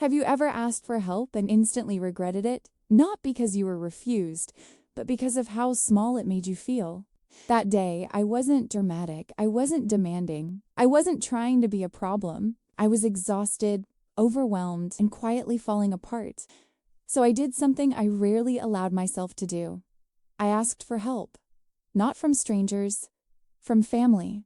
Have you ever asked for help and instantly regretted it? Not because you were refused, but because of how small it made you feel. That day, I wasn't dramatic. I wasn't demanding. I wasn't trying to be a problem. I was exhausted, overwhelmed, and quietly falling apart. So I did something I rarely allowed myself to do. I asked for help. Not from strangers, from family.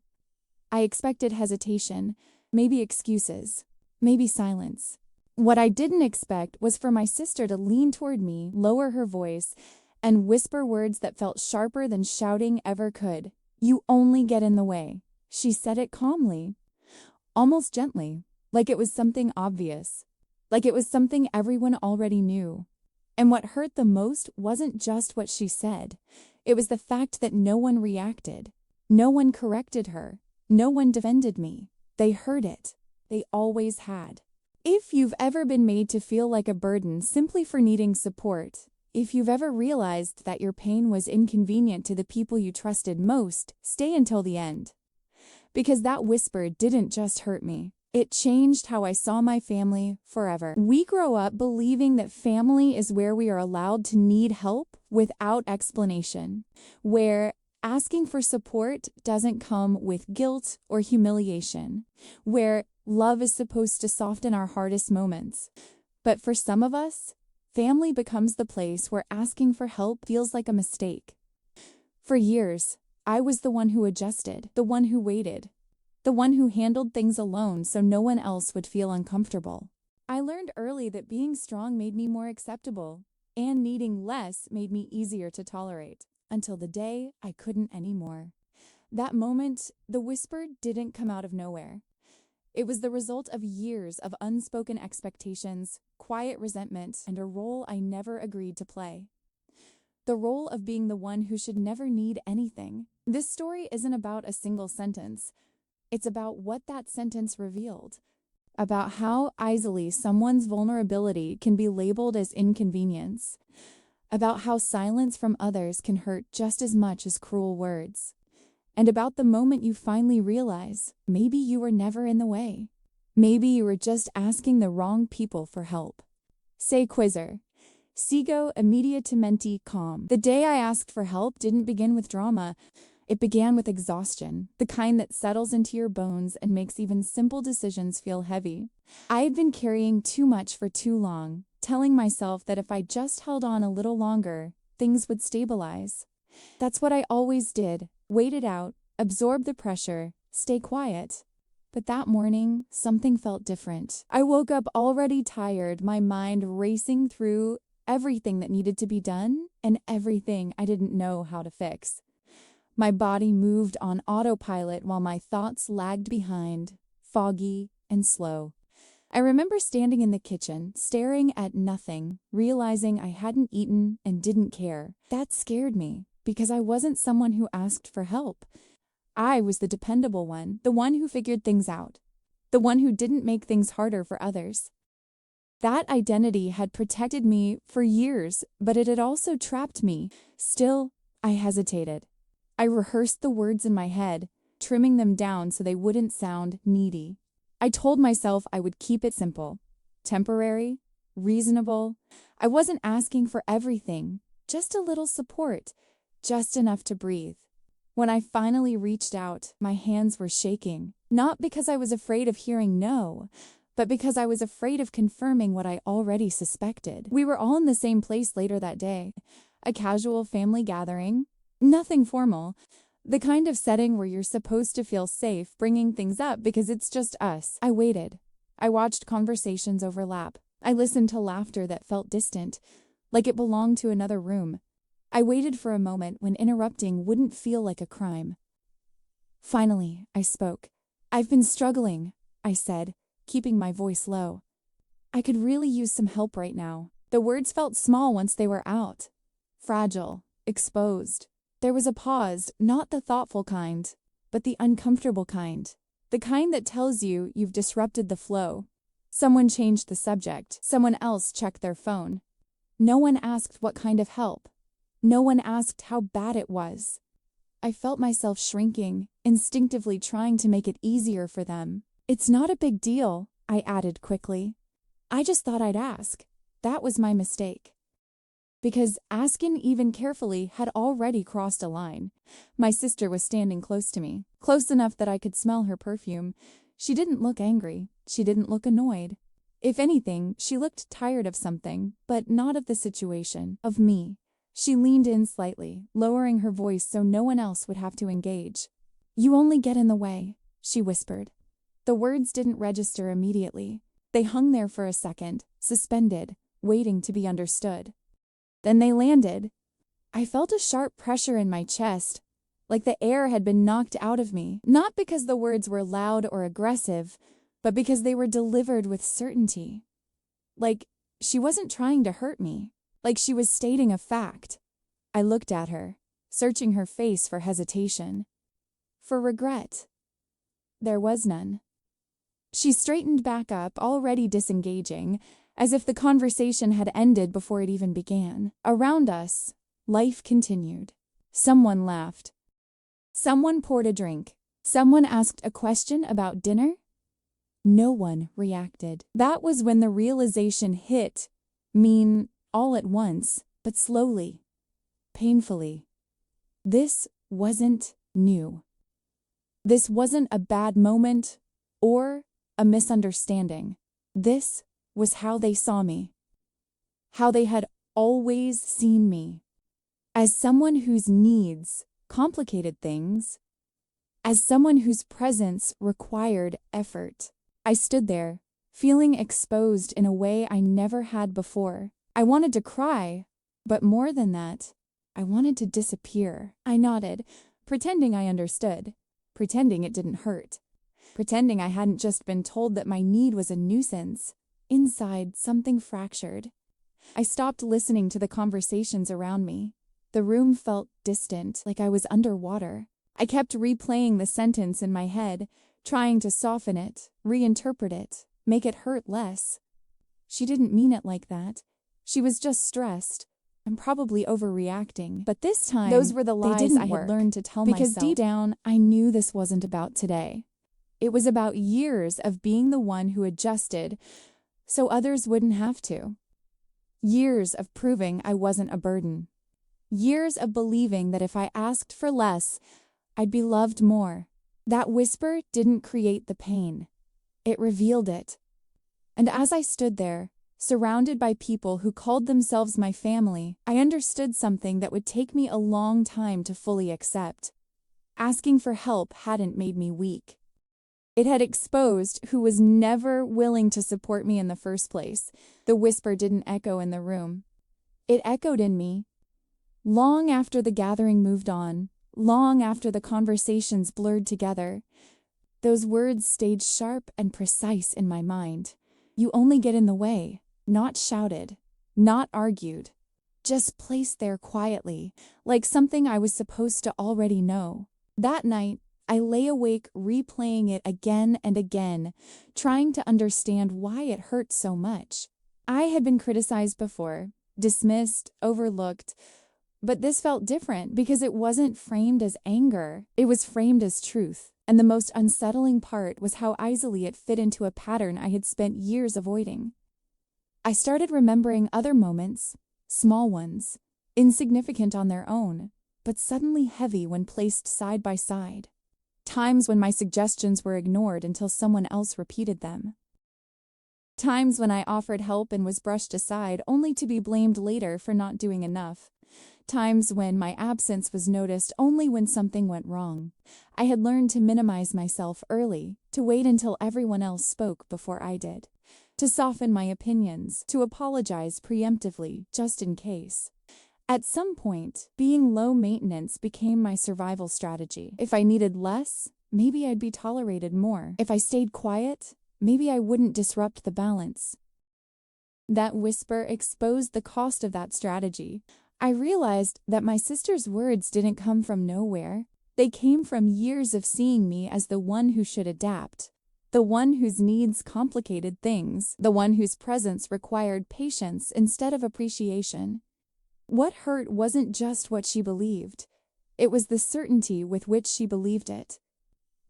I expected hesitation, maybe excuses, maybe silence. What I didn't expect was for my sister to lean toward me, lower her voice, and whisper words that felt sharper than shouting ever could. "You only get in the way." She said it calmly, almost gently, like it was something obvious, like it was something everyone already knew. And what hurt the most wasn't just what she said. It was the fact that no one reacted. No one corrected her. No one defended me. They heard it. They always had. If you've ever been made to feel like a burden simply for needing support, if you've ever realized that your pain was inconvenient to the people you trusted most, stay until the end. Because that whisper didn't just hurt me. It changed how I saw my family forever. We grow up believing that family is where we are allowed to need help without explanation, where asking for support doesn't come with guilt or humiliation, where love is supposed to soften our hardest moments. But for some of us, family becomes the place where asking for help feels like a mistake. For years, I was the one who adjusted, the one who waited, the one who handled things alone so no one else would feel uncomfortable. I learned early that being strong made me more acceptable, and needing less made me easier to tolerate, until the day I couldn't anymore. That moment, the whisper didn't come out of nowhere. It was the result of years of unspoken expectations, quiet resentment, and a role I never agreed to play. The role of being the one who should never need anything. This story isn't about a single sentence. It's about what that sentence revealed. About how easily someone's vulnerability can be labeled as inconvenience. About how silence from others can hurt just as much as cruel words. And about the moment you finally realize maybe you were never in the way. Maybe you were just asking the wrong people for help. Say quizzer. Sigo immediatamente calm. The day I asked for help didn't begin with drama. It began with exhaustion, the kind that settles into your bones and makes even simple decisions feel heavy. I had been carrying too much for too long, telling myself that if I just held on a little longer, things would stabilize. That's what I always did. Wait it out, absorb the pressure, stay quiet. But that morning, something felt different. I woke up already tired, my mind racing through everything that needed to be done and everything I didn't know how to fix. My body moved on autopilot while my thoughts lagged behind, foggy and slow. I remember standing in the kitchen, staring at nothing, realizing I hadn't eaten and didn't care. That scared me, because I wasn't someone who asked for help. I was the dependable one, the one who figured things out, the one who didn't make things harder for others. That identity had protected me for years, but it had also trapped me. Still, I hesitated. I rehearsed the words in my head, trimming them down so they wouldn't sound needy. I told myself I would keep it simple, temporary, reasonable. I wasn't asking for everything, just a little support, just enough to breathe. When I finally reached out, my hands were shaking, not because I was afraid of hearing no, but because I was afraid of confirming what I already suspected. We were all in the same place later that day, a casual family gathering. Nothing formal, the kind of setting where you're supposed to feel safe bringing things up because it's just us. I waited. I watched conversations overlap. I listened to laughter that felt distant, like it belonged to another room. I waited for a moment when interrupting wouldn't feel like a crime. Finally, I spoke. "I've been struggling," I said, keeping my voice low. "I could really use some help right now." The words felt small once they were out. Fragile, exposed. There was a pause, not the thoughtful kind, but the uncomfortable kind. The kind that tells you you've disrupted the flow. Someone changed the subject. Someone else checked their phone. No one asked what kind of help. No one asked how bad it was. I felt myself shrinking, instinctively trying to make it easier for them. "It's not a big deal," I added quickly. I just thought I'd ask. That was my mistake. Because asking even carefully had already crossed a line. My sister was standing close to me, close enough that I could smell her perfume. She didn't look angry. She didn't look annoyed. If anything, she looked tired of something, but not of the situation, of me. She leaned in slightly, lowering her voice so no one else would have to engage. "You only get in the way," she whispered. The words didn't register immediately. They hung there for a second, suspended, waiting to be understood. Then they landed. I felt a sharp pressure in my chest, like the air had been knocked out of me, not because the words were loud or aggressive, but because they were delivered with certainty. Like she wasn't trying to hurt me, like she was stating a fact. I looked at her, searching her face for hesitation, for regret. There was none. She straightened back up, already disengaging, as if the conversation had ended before it even began. Around us, life continued. Someone laughed. Someone poured a drink. Someone asked a question about dinner. No one reacted. That was when the realization hit, all at once, but slowly, painfully. This wasn't new. This wasn't a bad moment or a misunderstanding. This was how they saw me. How they had always seen me. As someone whose needs complicated things. As someone whose presence required effort. I stood there, feeling exposed in a way I never had before. I wanted to cry, but more than that, I wanted to disappear. I nodded, pretending I understood, pretending it didn't hurt, pretending I hadn't just been told that my need was a nuisance. Inside, something fractured. I stopped listening to the conversations around me. The room felt distant, like I was underwater. I kept replaying the sentence in my head, trying to soften it, reinterpret it, make it hurt less. She didn't mean it like that. She was just stressed and probably overreacting. But this time, those were the lies I had learned to tell myself. Because deep down, I knew this wasn't about today. It was about years of being the one who adjusted so others wouldn't have to. Years of proving I wasn't a burden. Years of believing that if I asked for less, I'd be loved more. That whisper didn't create the pain. It revealed it. And as I stood there, surrounded by people who called themselves my family, I understood something that would take me a long time to fully accept. Asking for help hadn't made me weak. It had exposed who was never willing to support me in the first place. The whisper didn't echo in the room. It echoed in me. Long after the gathering moved on, long after the conversations blurred together, those words stayed sharp and precise in my mind. You only get in the way, not shouted, not argued, just placed there quietly, like something I was supposed to already know. That night, I lay awake replaying it again and again, trying to understand why it hurt so much. I had been criticized before, dismissed, overlooked, but this felt different because it wasn't framed as anger. It was framed as truth. And the most unsettling part was how easily it fit into a pattern I had spent years avoiding. I started remembering other moments, small ones, insignificant on their own, but suddenly heavy when placed side by side. Times when my suggestions were ignored until someone else repeated them. Times when I offered help and was brushed aside only to be blamed later for not doing enough. Times when my absence was noticed only when something went wrong. I had learned to minimize myself early, to wait until everyone else spoke before I did, to soften my opinions, to apologize preemptively, just in case. At some point, being low maintenance became my survival strategy. If I needed less, maybe I'd be tolerated more. If I stayed quiet, maybe I wouldn't disrupt the balance. That whisper exposed the cost of that strategy. I realized that my sister's words didn't come from nowhere. They came from years of seeing me as the one who should adapt, the one whose needs complicated things, the one whose presence required patience instead of appreciation. What hurt wasn't just what she believed. It was the certainty with which she believed it.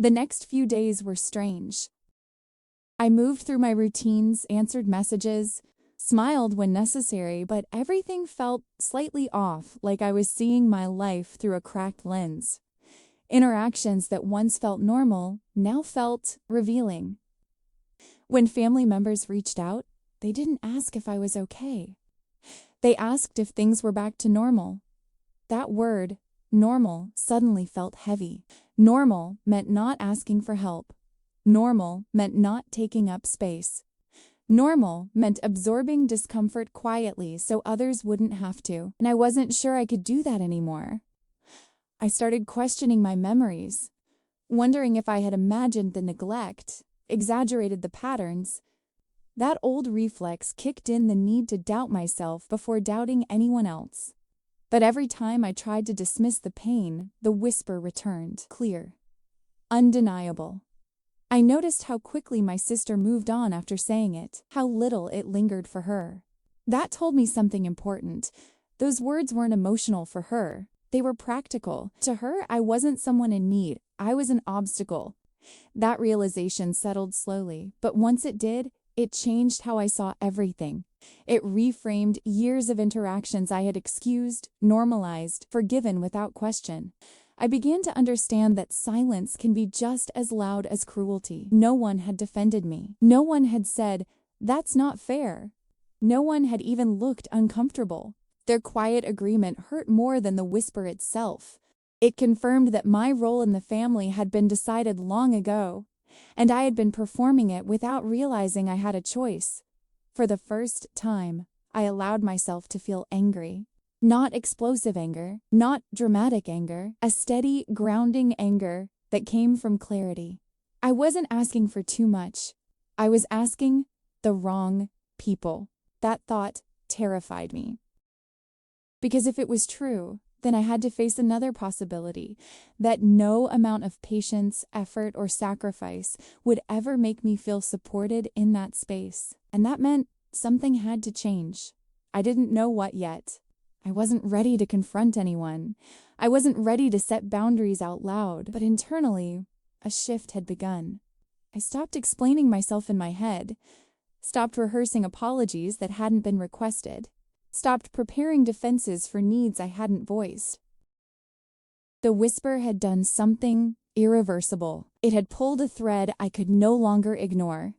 The next few days were strange. I moved through my routines, answered messages, smiled when necessary, but everything felt slightly off, like I was seeing my life through a cracked lens. Interactions that once felt normal now felt revealing. When family members reached out, they didn't ask if I was okay. They asked if things were back to normal. That word, normal, suddenly felt heavy. Normal meant not asking for help. Normal meant not taking up space. Normal meant absorbing discomfort quietly so others wouldn't have to, and I wasn't sure I could do that anymore. I started questioning my memories, wondering if I had imagined the neglect, exaggerated the patterns. That old reflex kicked in the need to doubt myself before doubting anyone else. But every time I tried to dismiss the pain, the whisper returned, clear, undeniable. I noticed how quickly my sister moved on after saying it, how little it lingered for her. That told me something important. Those words weren't emotional for her. They were practical. To her, I wasn't someone in need. I was an obstacle. That realization settled slowly, but once it did, it changed how I saw everything. It reframed years of interactions I had excused, normalized, forgiven without question. I began to understand that silence can be just as loud as cruelty. No one had defended me. No one had said, "That's not fair." No one had even looked uncomfortable. Their quiet agreement hurt more than the whisper itself. It confirmed that my role in the family had been decided long ago, and I had been performing it without realizing I had a choice. For the first time, I allowed myself to feel angry. Not explosive anger, not dramatic anger, a steady, grounding anger that came from clarity. I wasn't asking for too much. I was asking the wrong people. That thought terrified me. Because if it was true, then I had to face another possibility, that no amount of patience, effort, or sacrifice would ever make me feel supported in that space. And that meant something had to change. I didn't know what yet. I wasn't ready to confront anyone. I wasn't ready to set boundaries out loud, but internally, a shift had begun. I stopped explaining myself in my head, stopped rehearsing apologies that hadn't been requested, stopped preparing defenses for needs I hadn't voiced. The whisper had done something irreversible. It had pulled a thread I could no longer ignore.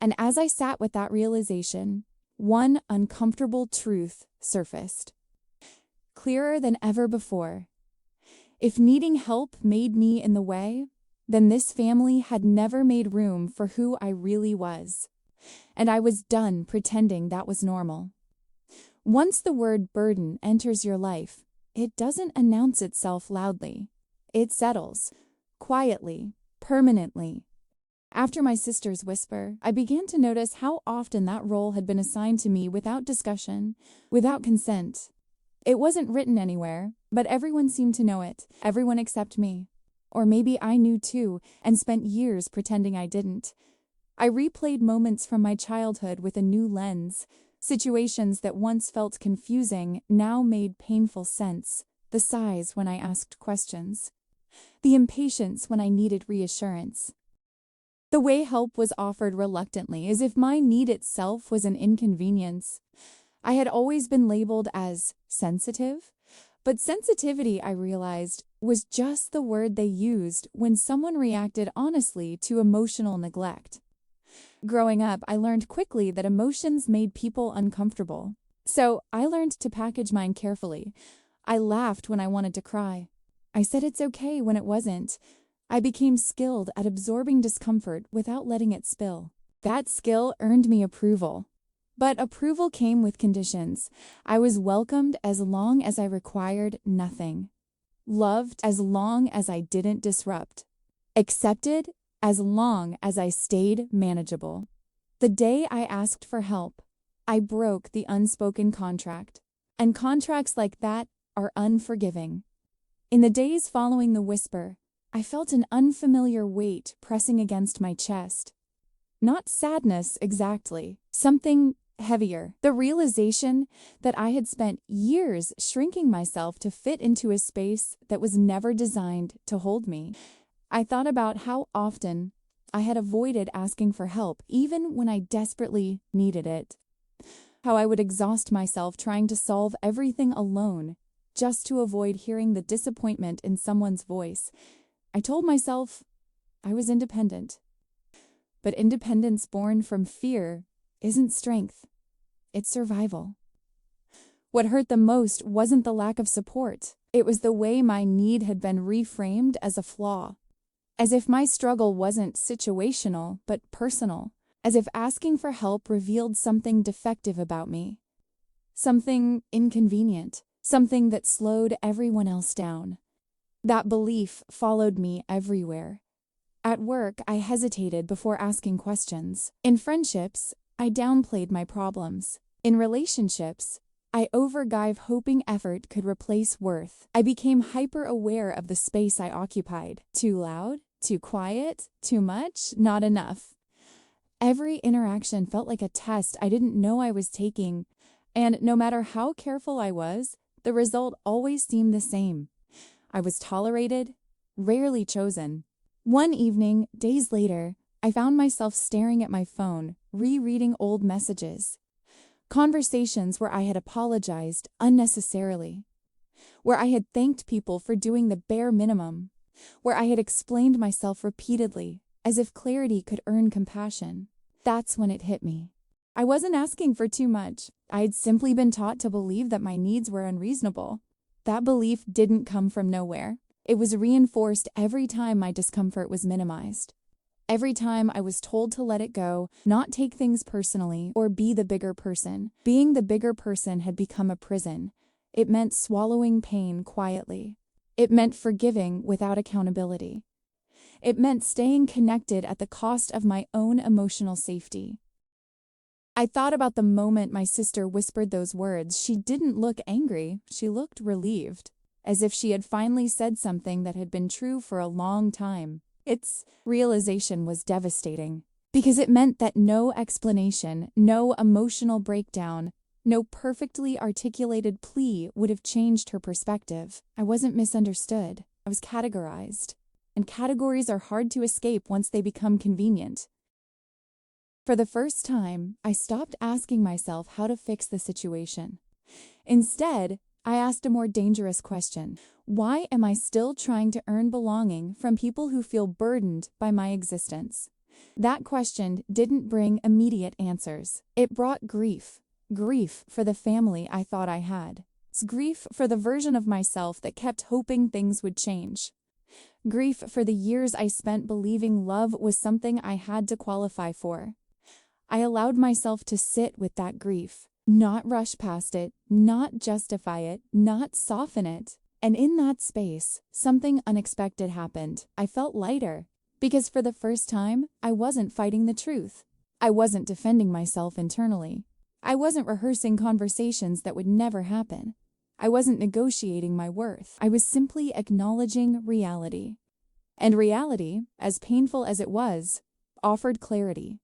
And as I sat with that realization, one uncomfortable truth surfaced. Clearer than ever before. If needing help made me in the way, then this family had never made room for who I really was. And I was done pretending that was normal. Once the word burden enters your life, it doesn't announce itself loudly. It settles, quietly, permanently. After my sister's whisper, I began to notice how often that role had been assigned to me without discussion, without consent. It wasn't written anywhere, but everyone seemed to know it, everyone except me. Or maybe I knew too, and spent years pretending I didn't. I replayed moments from my childhood with a new lens. Situations that once felt confusing now made painful sense. The sighs when I asked questions. The impatience when I needed reassurance. The way help was offered reluctantly, as if my need itself was an inconvenience. I had always been labeled as sensitive, but sensitivity, I realized, was just the word they used when someone reacted honestly to emotional neglect. Growing up, I learned quickly that emotions made people uncomfortable. So I learned to package mine carefully. I laughed when I wanted to cry. I said it's okay when it wasn't. I became skilled at absorbing discomfort without letting it spill. That skill earned me approval. But approval came with conditions. I was welcomed as long as I required nothing. Loved as long as I didn't disrupt. Accepted as long as I stayed manageable. The day I asked for help, I broke the unspoken contract. And contracts like that are unforgiving. In the days following the whisper, I felt an unfamiliar weight pressing against my chest. Not sadness exactly, something heavier. The realization that I had spent years shrinking myself to fit into a space that was never designed to hold me. I thought about how often I had avoided asking for help even when I desperately needed it. How I would exhaust myself trying to solve everything alone just to avoid hearing the disappointment in someone's voice. I told myself I was independent. But independence born from fear isn't strength, it's survival. What hurt the most wasn't the lack of support. It was the way my need had been reframed as a flaw. As if my struggle wasn't situational, but personal. As if asking for help revealed something defective about me. Something inconvenient. Something that slowed everyone else down. That belief followed me everywhere. At work, I hesitated before asking questions. In friendships, I downplayed my problems. In relationships, I overgave hoping effort could replace worth. I became hyper-aware of the space I occupied. Too loud? Too quiet? Too much? Not enough. Every interaction felt like a test I didn't know I was taking, and no matter how careful I was, the result always seemed the same. I was tolerated, rarely chosen. One evening, days later, I found myself staring at my phone, rereading old messages. Conversations where I had apologized unnecessarily. Where I had thanked people for doing the bare minimum. Where I had explained myself repeatedly, as if clarity could earn compassion. That's when it hit me. I wasn't asking for too much. I had simply been taught to believe that my needs were unreasonable. That belief didn't come from nowhere. It was reinforced every time my discomfort was minimized. Every time I was told to let it go, not take things personally, or be the bigger person. Being the bigger person had become a prison. It meant swallowing pain quietly. It meant forgiving without accountability. It meant staying connected at the cost of my own emotional safety. I thought about the moment my sister whispered those words. She didn't look angry. She looked relieved, as if she had finally said something that had been true for a long time. Its realization was devastating, because it meant that no explanation, no emotional breakdown, no perfectly articulated plea would have changed her perspective. I wasn't misunderstood. I was categorized. And categories are hard to escape once they become convenient. For the first time, I stopped asking myself how to fix the situation. Instead, I asked a more dangerous question. Why am I still trying to earn belonging from people who feel burdened by my existence? That question didn't bring immediate answers. It brought grief. Grief for the family I thought I had. Grief for the version of myself that kept hoping things would change. Grief for the years I spent believing love was something I had to qualify for. I allowed myself to sit with that grief, not rush past it, not justify it, not soften it. And in that space, something unexpected happened. I felt lighter, because for the first time, I wasn't fighting the truth. I wasn't defending myself internally. I wasn't rehearsing conversations that would never happen. I wasn't negotiating my worth. I was simply acknowledging reality. And reality, as painful as it was, offered clarity.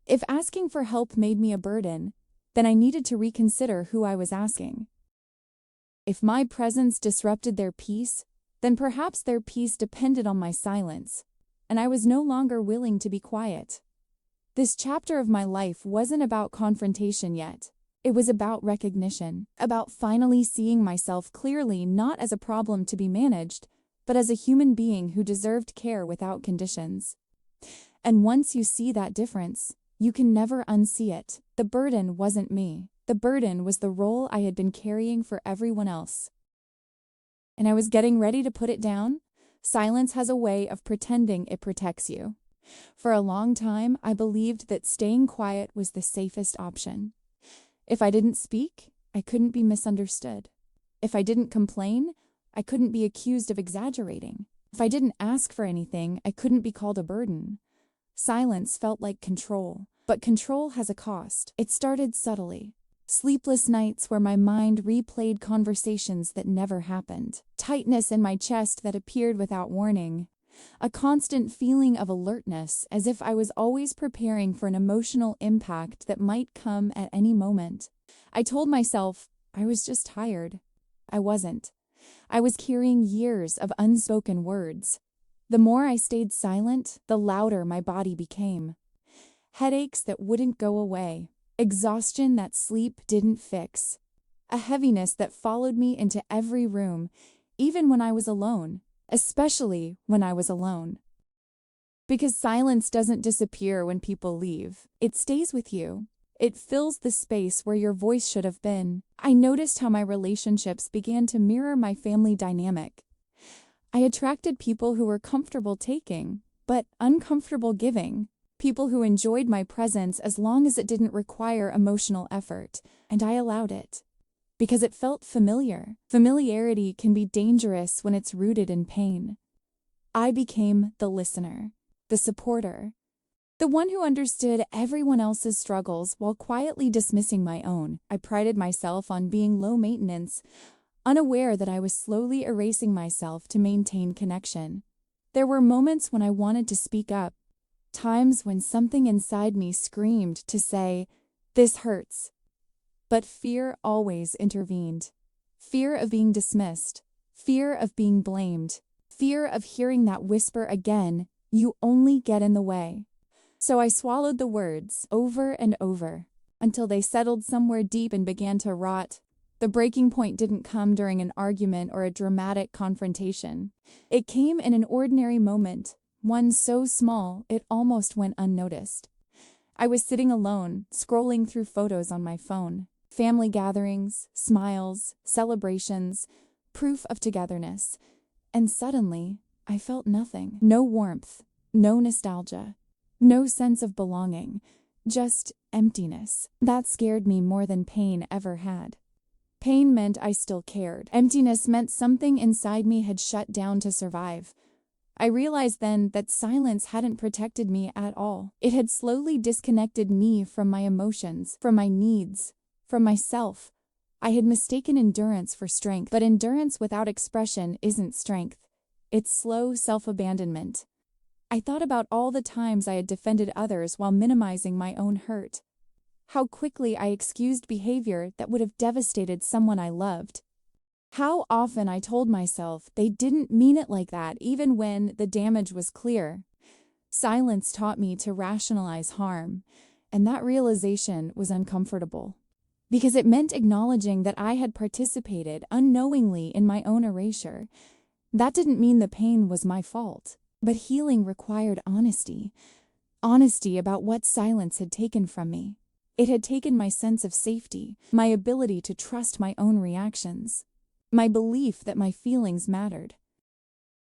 If asking for help made me a burden, then I needed to reconsider who I was asking. If my presence disrupted their peace, then perhaps their peace depended on my silence, and I was no longer willing to be quiet. This chapter of my life wasn't about confrontation yet. It was about recognition, about finally seeing myself clearly not as a problem to be managed, but as a human being who deserved care without conditions. And once you see that difference, you can never unsee it. The burden wasn't me. The burden was the role I had been carrying for everyone else. And I was getting ready to put it down. Silence has a way of pretending it protects you. For a long time, I believed that staying quiet was the safest option. If I didn't speak, I couldn't be misunderstood. If I didn't complain, I couldn't be accused of exaggerating. If I didn't ask for anything, I couldn't be called a burden. Silence felt like control, but control has a cost. It started subtly. Sleepless nights where my mind replayed conversations that never happened. Tightness in my chest that appeared without warning. A constant feeling of alertness, as if I was always preparing for an emotional impact that might come at any moment. I told myself I was just tired. I wasn't. I was carrying years of unspoken words. The more I stayed silent, the louder my body became. Headaches that wouldn't go away, exhaustion that sleep didn't fix, a heaviness that followed me into every room, even when I was alone, especially when I was alone. Because silence doesn't disappear when people leave. It stays with you. It fills the space where your voice should have been. I noticed how my relationships began to mirror my family dynamic. I attracted people who were comfortable taking, but uncomfortable giving. People who enjoyed my presence as long as it didn't require emotional effort, and I allowed it. Because it felt familiar. Familiarity can be dangerous when it's rooted in pain. I became the listener, the supporter, the one who understood everyone else's struggles while quietly dismissing my own. I prided myself on being low maintenance, unaware that I was slowly erasing myself to maintain connection. There were moments when I wanted to speak up, times when something inside me screamed to say, "This hurts." But fear always intervened. Fear of being dismissed, fear of being blamed, fear of hearing that whisper again, "You only get in the way." So I swallowed the words over and over until they settled somewhere deep and began to rot. The breaking point didn't come during an argument or a dramatic confrontation. It came in an ordinary moment, one so small it almost went unnoticed. I was sitting alone, scrolling through photos on my phone. Family gatherings, smiles, celebrations, proof of togetherness. And suddenly, I felt nothing. No warmth, no nostalgia, no sense of belonging, just emptiness. That scared me more than pain ever had. Pain meant I still cared. Emptiness meant something inside me had shut down to survive. I realized then that silence hadn't protected me at all. It had slowly disconnected me from my emotions, from my needs, from myself. I had mistaken endurance for strength, but endurance without expression isn't strength. It's slow self-abandonment. I thought about all the times I had defended others while minimizing my own hurt. How quickly I excused behavior that would have devastated someone I loved. How often I told myself they didn't mean it like that even when the damage was clear. Silence taught me to rationalize harm, and that realization was uncomfortable. Because it meant acknowledging that I had participated unknowingly in my own erasure. That didn't mean the pain was my fault, but healing required honesty. Honesty about what silence had taken from me. It had taken my sense of safety, my ability to trust my own reactions, my belief that my feelings mattered.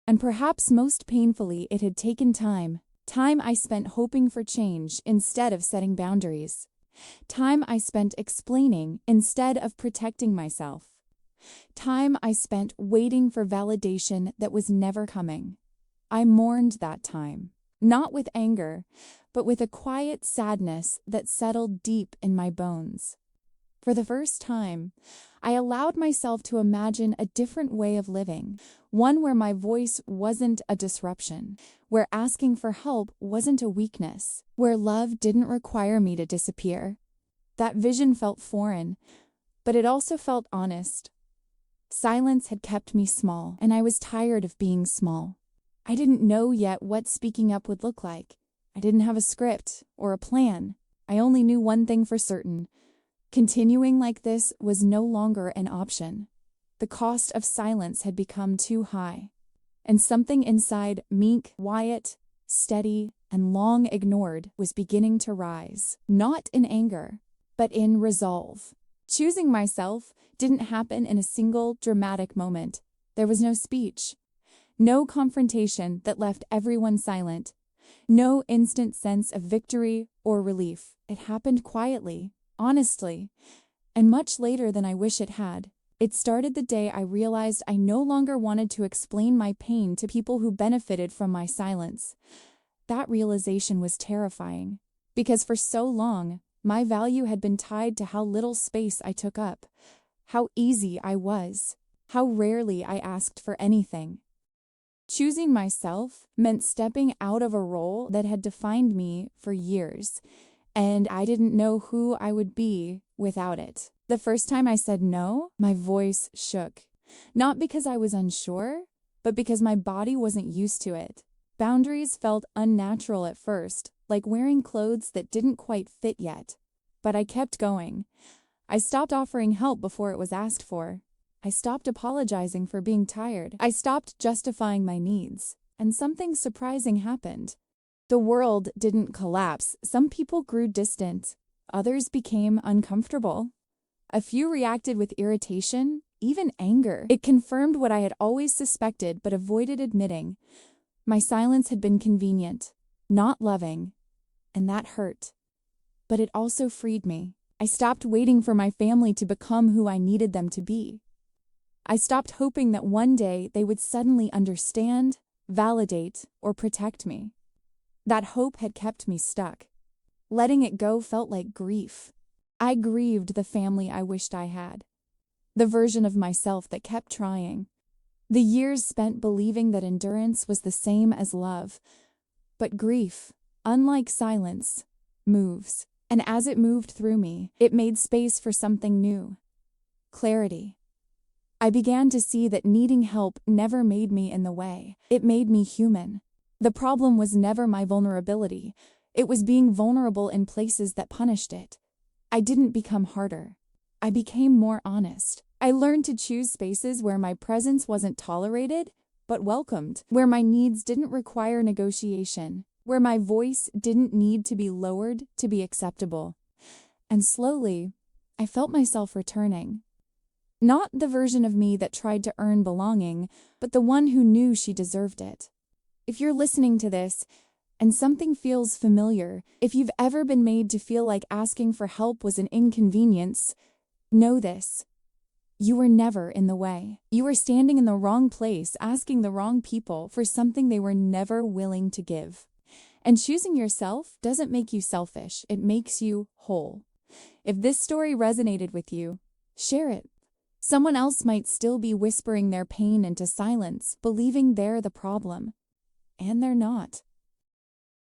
And perhaps most painfully, it had taken time I spent hoping for change instead of setting boundaries. Time I spent explaining instead of protecting myself. Time I spent waiting for validation that was never coming. I mourned that time, not with anger, but with a quiet sadness that settled deep in my bones. For the first time, I allowed myself to imagine a different way of living, one where my voice wasn't a disruption, where asking for help wasn't a weakness, where love didn't require me to disappear. That vision felt foreign, but it also felt honest. Silence had kept me small, and I was tired of being small. I didn't know yet what speaking up would look like. I didn't have a script or a plan. I only knew one thing for certain. Continuing like this was no longer an option. The cost of silence had become too high, and something inside, meek, quiet, steady, and long ignored, was beginning to rise, not in anger, but in resolve. Choosing myself didn't happen in a single dramatic moment. There was no speech, no confrontation that left everyone silent, no instant sense of victory or relief. It happened quietly, honestly, and much later than I wish it had. It started the day I realized I no longer wanted to explain my pain to people who benefited from my silence. That realization was terrifying, because for so long, my value had been tied to how little space I took up, how easy I was, how rarely I asked for anything. Choosing myself meant stepping out of a role that had defined me for years, and I didn't know who I would be without it. The first time I said no, my voice shook. Not because I was unsure, but because my body wasn't used to it. Boundaries felt unnatural at first, like wearing clothes that didn't quite fit yet. But I kept going. I stopped offering help before it was asked for. I stopped apologizing for being tired. I stopped justifying my needs. And something surprising happened. The world didn't collapse. Some people grew distant. Others became uncomfortable. A few reacted with irritation, even anger. It confirmed what I had always suspected but avoided admitting. My silence had been convenient, not loving, and that hurt. But it also freed me. I stopped waiting for my family to become who I needed them to be. I stopped hoping that one day they would suddenly understand, validate, or protect me. That hope had kept me stuck. Letting it go felt like grief. I grieved the family I wished I had, the version of myself that kept trying. The years spent believing that endurance was the same as love. But grief, unlike silence, moves. And as it moved through me, it made space for something new. Clarity. I began to see that needing help never made me in the way. It made me human. The problem was never my vulnerability. It was being vulnerable in places that punished it. I didn't become harder. I became more honest. I learned to choose spaces where my presence wasn't tolerated, but welcomed, where my needs didn't require negotiation, where my voice didn't need to be lowered to be acceptable. And slowly, I felt myself returning. Not the version of me that tried to earn belonging, but the one who knew she deserved it. If you're listening to this, and something feels familiar, if you've ever been made to feel like asking for help was an inconvenience, know this. You were never in the way. You were standing in the wrong place, asking the wrong people for something they were never willing to give. And choosing yourself doesn't make you selfish, it makes you whole. If this story resonated with you, share it. Someone else might still be whispering their pain into silence, believing they're the problem. And they're not.